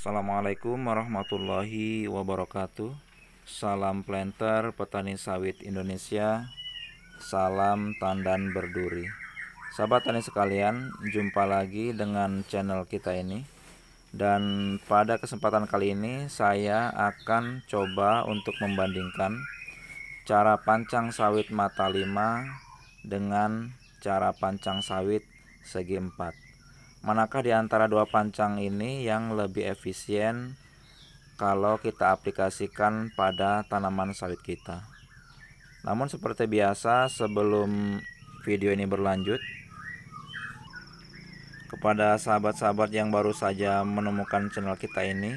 Assalamualaikum warahmatullahi wabarakatuh. Salam planter petani sawit Indonesia. Salam tandan berduri. Sahabat tani sekalian, jumpa lagi dengan channel kita ini. Dan pada kesempatan kali ini saya akan coba untuk membandingkan cara pancang sawit mata 5 dengan cara pancang sawit segi 4. Manakah di antara dua pancang ini yang lebih efisien kalau kita aplikasikan pada tanaman sawit kita? Namun seperti biasa, sebelum video ini berlanjut, kepada sahabat-sahabat yang baru saja menemukan channel kita ini,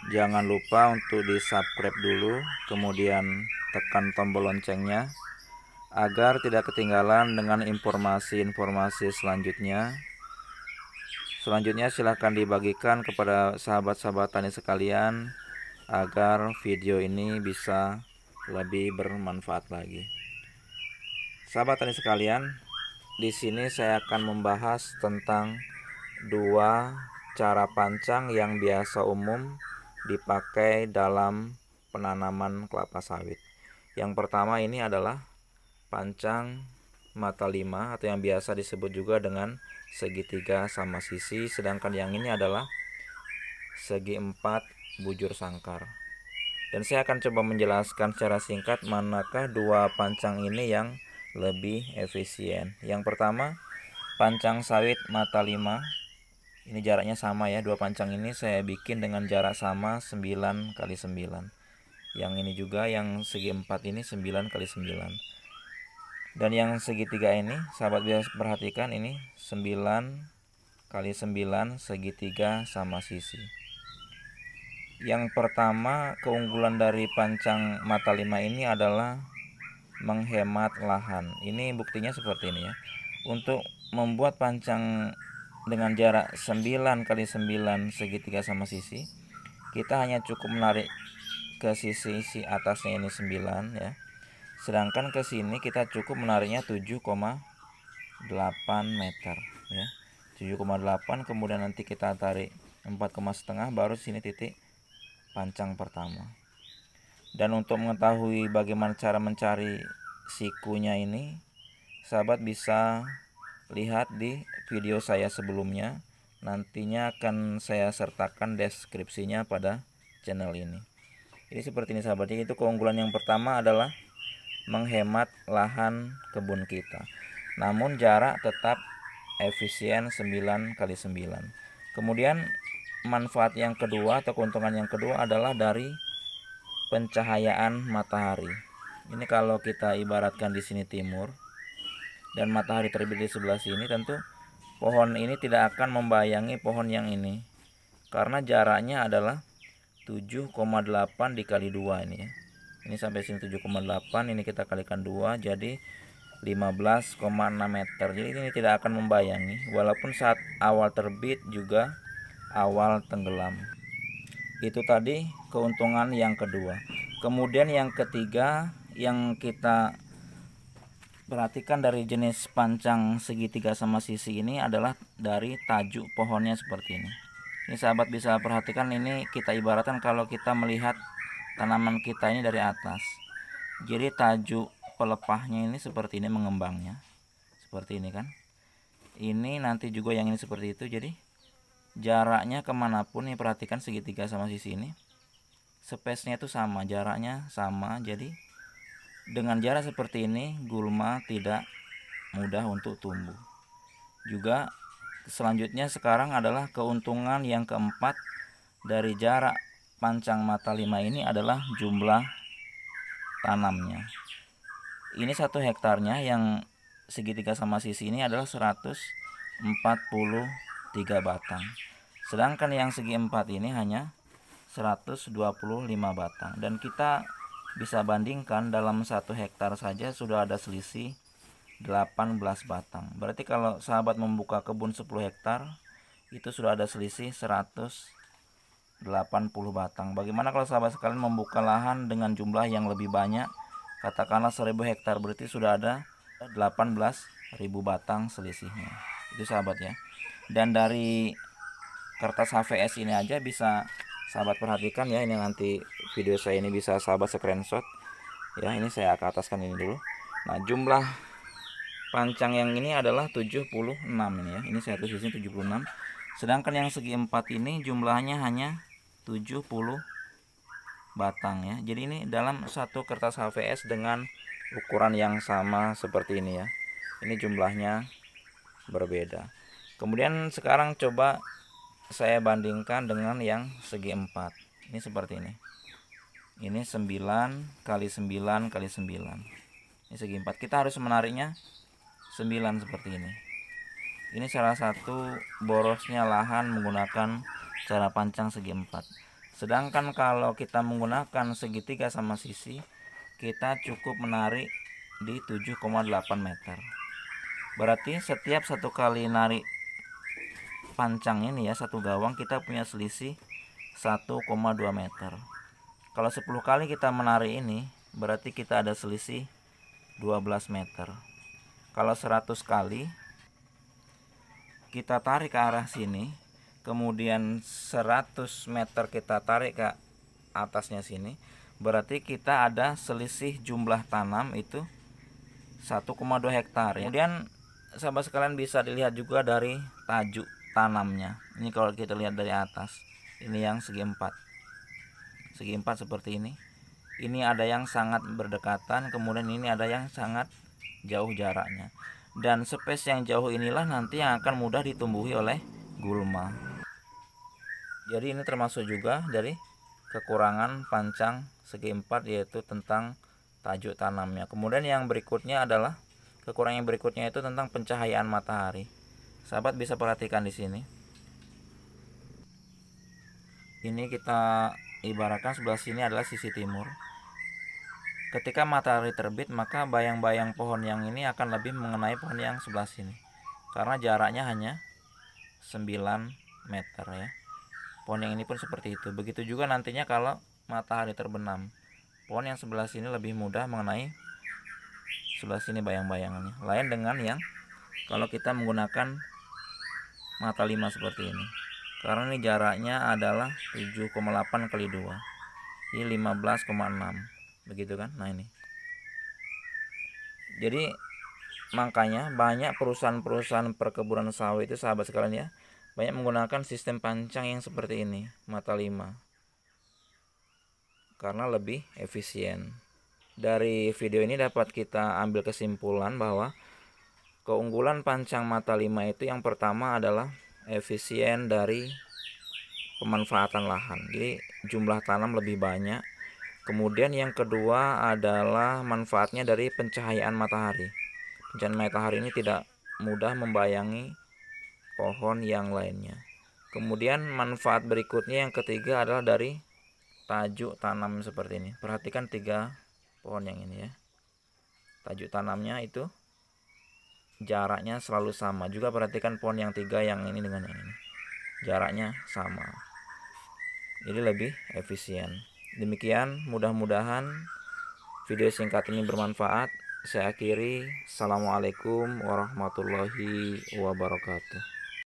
jangan lupa untuk di subscribe dulu, kemudian tekan tombol loncengnya agar tidak ketinggalan dengan informasi-informasi selanjutnya. Selanjutnya silahkan dibagikan kepada sahabat-sahabat tani sekalian agar video ini bisa lebih bermanfaat lagi. Sahabat tani sekalian, di sini saya akan membahas tentang dua cara pancang yang biasa umum dipakai dalam penanaman kelapa sawit. Yang pertama ini adalah pancang mata 5 atau yang biasa disebut juga dengan segitiga sama sisi, sedangkan yang ini adalah segi 4 bujur sangkar. Dan saya akan coba menjelaskan secara singkat manakah dua pancang ini yang lebih efisien. Yang pertama, pancang sawit mata 5. Ini jaraknya sama ya, dua pancang ini saya bikin dengan jarak sama 9 kali 9. Yang ini juga yang segi 4 ini 9 kali 9. Dan yang segitiga ini, sahabat bisa perhatikan ini 9 kali 9 segitiga sama sisi. Yang pertama, keunggulan dari pancang mata 5 ini adalah menghemat lahan. Ini buktinya seperti ini ya. Untuk membuat pancang dengan jarak 9 kali 9 segitiga sama sisi, kita hanya cukup menarik ke sisi atasnya ini 9 ya. Sedangkan ke sini kita cukup menariknya 7,8 meter ya. 7,8, kemudian nanti kita tarik 4,5, baru sini titik pancang pertama. Dan untuk mengetahui bagaimana cara mencari sikunya ini, sahabat bisa lihat di video saya sebelumnya. Nantinya akan saya sertakan deskripsinya pada channel ini. Ini seperti ini sahabatnya. Itu keunggulan yang pertama adalah menghemat lahan kebun kita. Namun jarak tetap efisien 9 kali 9. Kemudian manfaat yang kedua atau keuntungan yang kedua adalah dari pencahayaan matahari. Ini kalau kita ibaratkan di sini timur dan matahari terbit di sebelah sini, tentu pohon ini tidak akan membayangi pohon yang ini. Karena jaraknya adalah 7,8 dikali 2 ini ya. Ini sampai sini 7,8, ini kita kalikan 2 jadi 15,6 meter. Jadi ini tidak akan membayangi walaupun saat awal terbit juga awal tenggelam. Itu tadi keuntungan yang kedua. Kemudian yang ketiga yang kita perhatikan dari jenis pancang segitiga sama sisi ini adalah dari tajuk pohonnya seperti ini. Ini sahabat bisa perhatikan, ini kita ibaratkan kalau kita melihat tanaman kita ini dari atas. Jadi tajuk pelepahnya ini seperti ini mengembangnya. Seperti ini kan. Ini nanti juga yang ini seperti itu. Jadi jaraknya kemanapun, nih perhatikan segitiga sama sisi ini, space-nya itu sama, jaraknya sama. Jadi dengan jarak seperti ini gulma tidak mudah untuk tumbuh. Juga selanjutnya sekarang adalah keuntungan yang keempat dari jarak pancang mata 5 ini adalah jumlah tanamnya. Ini 1 hektarnya yang segitiga sama sisi ini adalah 143 batang. Sedangkan yang segi 4 ini hanya 125 batang. Dan kita bisa bandingkan dalam 1 hektar saja sudah ada selisih 18 batang. Berarti kalau sahabat membuka kebun 10 hektar itu sudah ada selisih 180 batang. Bagaimana kalau sahabat sekalian membuka lahan dengan jumlah yang lebih banyak, katakanlah 1000 hektar, berarti sudah ada 18.000 batang selisihnya. Itu sahabat ya. Dan dari kertas HVS ini aja bisa sahabat perhatikan ya. Ini nanti video saya ini bisa sahabat screenshot ya. Ini saya ke ataskan ini dulu. Nah, jumlah pancang yang ini adalah 76 ini ya. Ini saya tulis di sini 76. Sedangkan yang segi 4 ini jumlahnya hanya 70 batang ya. Jadi ini dalam satu kertas HVS dengan ukuran yang sama seperti ini ya. Ini jumlahnya berbeda. Kemudian sekarang coba saya bandingkan dengan yang segi 4. Ini seperti ini. Ini 9 kali 9 kali 9. Ini segi 4. Kita harus menariknya 9 seperti ini. Ini salah satu borosnya lahan menggunakan cara pancang segi 4. Sedangkan kalau kita menggunakan segitiga sama sisi, kita cukup menarik di 7,8 meter. Berarti setiap satu kali narik pancang ini ya, satu gawang, kita punya selisih 1,2 meter. Kalau 10 kali kita menarik ini, berarti kita ada selisih 12 meter. Kalau 100 kali kita tarik ke arah sini, kemudian 100 meter kita tarik ke atasnya sini, berarti kita ada selisih jumlah tanam itu 1,2 hektar. Kemudian sahabat sekalian bisa dilihat juga dari tajuk tanamnya. Ini kalau kita lihat dari atas, ini yang segi 4. Segi 4 seperti ini. Ini ada yang sangat berdekatan, kemudian ini ada yang sangat jauh jaraknya. Dan space yang jauh inilah nanti yang akan mudah ditumbuhi oleh gulma. Jadi ini termasuk juga dari kekurangan pancang segi 4, yaitu tentang tajuk tanamnya. Kemudian yang berikutnya adalah kekurangan yang berikutnya itu tentang pencahayaan matahari. Sahabat bisa perhatikan di sini. Ini kita ibaratkan sebelah sini adalah sisi timur. Ketika matahari terbit, maka bayang-bayang pohon yang ini akan lebih mengenai pohon yang sebelah sini, karena jaraknya hanya 9 meter ya. Pohon yang ini pun seperti itu. Begitu juga nantinya kalau matahari terbenam, pohon yang sebelah sini lebih mudah mengenai sebelah sini bayang-bayangannya. Lain dengan yang kalau kita menggunakan mata 5 seperti ini, karena ini jaraknya adalah 7,8 kali 2, ini 15,6, begitu kan. Nah ini, jadi makanya banyak perusahaan-perusahaan perkebunan sawit itu sahabat sekalian ya, banyak menggunakan sistem pancang yang seperti ini, mata 5, karena lebih efisien. Dari video ini dapat kita ambil kesimpulan bahwa keunggulan pancang mata 5 itu yang pertama adalah efisien dari pemanfaatan lahan, jadi jumlah tanam lebih banyak. Kemudian yang kedua adalah manfaatnya dari pencahayaan matahari. Pencahayaan matahari ini tidak mudah membayangi pohon yang lainnya. Kemudian manfaat berikutnya yang ketiga adalah dari tajuk tanam seperti ini. Perhatikan 3 pohon yang ini ya. Tajuk tanamnya itu jaraknya selalu sama. Juga perhatikan pohon yang 3 yang ini dengan yang ini, jaraknya sama. Jadi lebih efisien. Demikian, mudah-mudahan video singkat ini bermanfaat. Saya akhiri. Assalamualaikum warahmatullahi wabarakatuh.